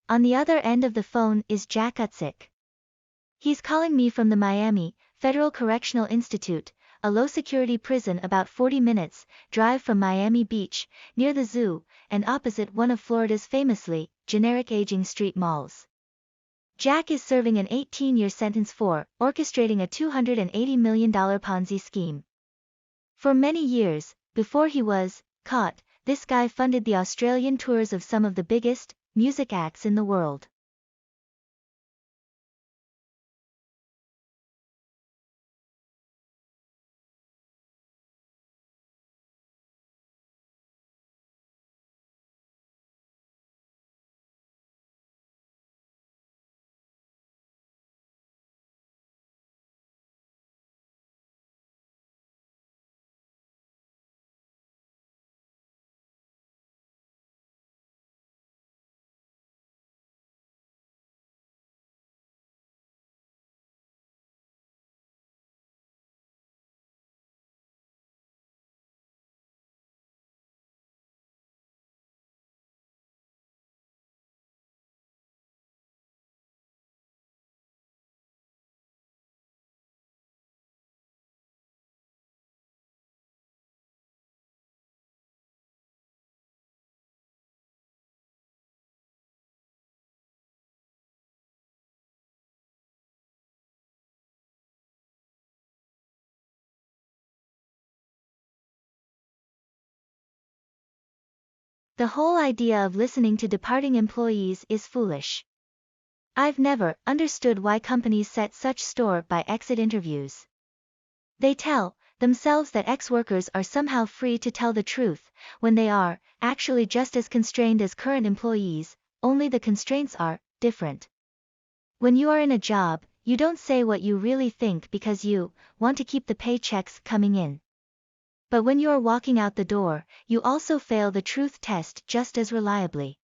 On the other end of the phone is Jack Utzik. He's calling me from the Miami Federal Correctional Institute, a low-security prison about 40 minutes drive from Miami Beach, near the zoo, and opposite one of Florida's famously generic aging street malls. Jack is serving an 18-year sentence for orchestrating a $280 million Ponzi scheme. For many years, before he was caught, this guy funded the Australian tours of some of the biggest music acts in the world. The whole idea of listening to departing employees is foolish. I've never understood why companies set such store by exit interviews. They tell themselves that ex-workers are somehow free to tell the truth, when they are actually just as constrained as current employees, only the constraints are different. When you are in a job, you don't say what you really think because you want to keep the paychecks coming in. But when you are walking out the door, you also fail the truth test just as reliably.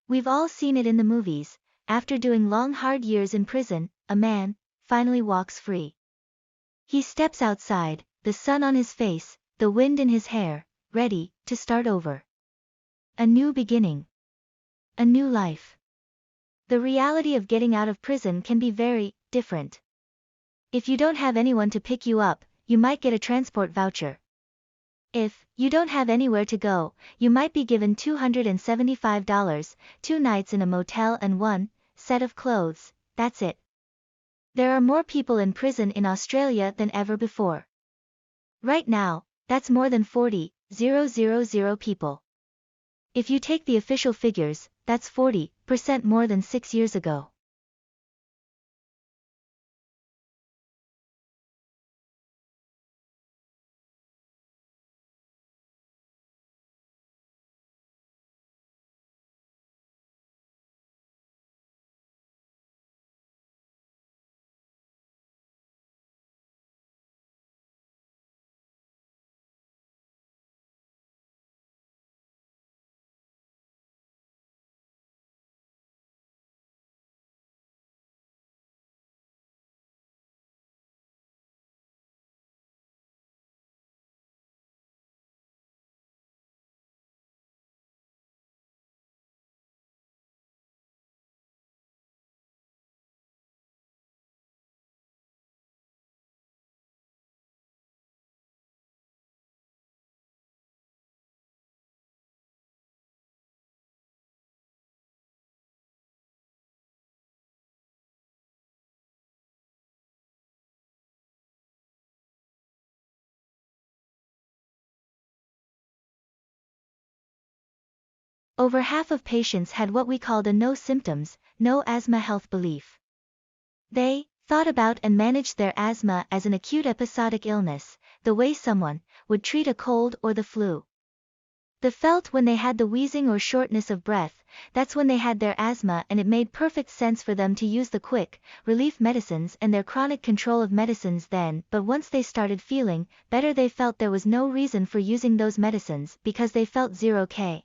We've all seen it in the movies. After doing long hard years in prison, a man finally walks free. He steps outside, the sun on his face, the wind in his hair, ready to start over. A new beginning. A new life. The reality of getting out of prison can be very different. If you don't have anyone to pick you up, you might get a transport voucher. If you don't have anywhere to go, you might be given $275, 2 nights in a motel and one set of clothes, that's it. There are more people in prison in Australia than ever before. Right now, that's more than 40,000 people. If you take the official figures, that's 40% more than 6 years ago. Over half of patients had what we called a no symptoms, no asthma health belief. They thought about and managed their asthma as an acute episodic illness, the way someone would treat a cold or the flu. They felt when they had the wheezing or shortness of breath, that's when they had their asthma, and it made perfect sense for them to use the quick relief medicines and their chronic control of medicines then, but once they started feeling better they felt there was no reason for using those medicines because they felt 0k.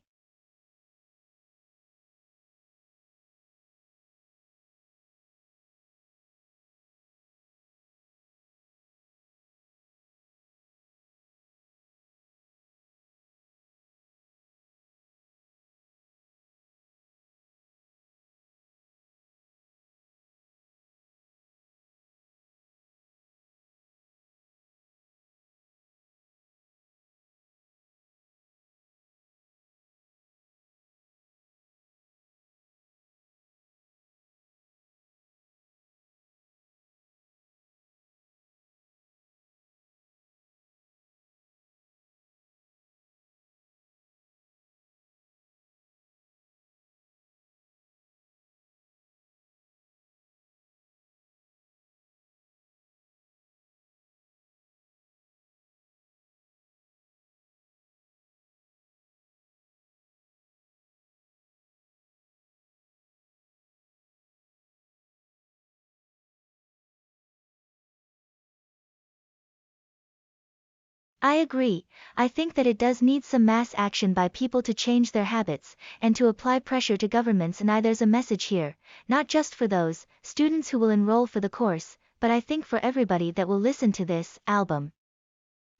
I agree. I think that it does need some mass action by people to change their habits, and to apply pressure to governments. And there's a message here, not just for those students who will enroll for the course, but I think for everybody that will listen to this album.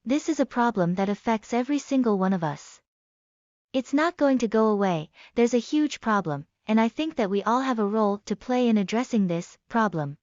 This is a problem that affects every single one of us. It's not going to go away, there's a huge problem, and I think that we all have a role to play in addressing this problem.